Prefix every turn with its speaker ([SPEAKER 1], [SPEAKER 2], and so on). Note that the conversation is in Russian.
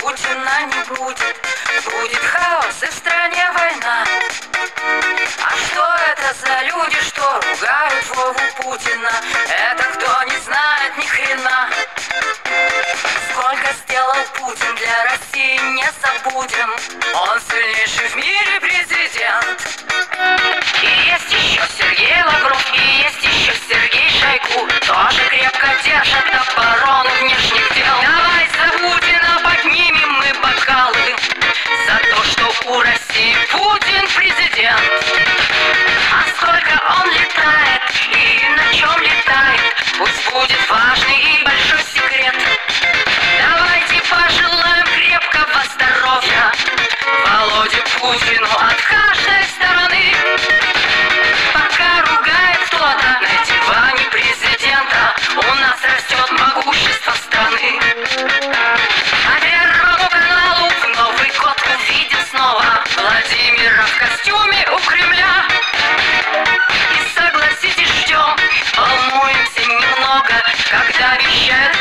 [SPEAKER 1] Путина не будет. Будет хаос и в стране война. А что это за люди, что ругают Вову Путина? Это кто не знает ни хрена. Сколько сделал Путин для России, не забудем. Он сильнейший в мире президент. И есть еще Сергей Лавров, и есть еще Сергей Шойгу. Тоже крепко держат оборону внешних дел. Давай за Путина поднимем мы бокалы за то, что у России Путин президент. А сколько он летает и на чем летает, пусть будет важный и большой секрет. Давайте пожелаем крепкого здоровья Володе Путину от каждой стороны. Пока ругает кто-то на диване президента, у нас растет могущество страны. По Первому каналу в Новый год увидим снова Владимира в костюме у Кремля. И согласитесь, ждем, волнуемся немного, когда вещает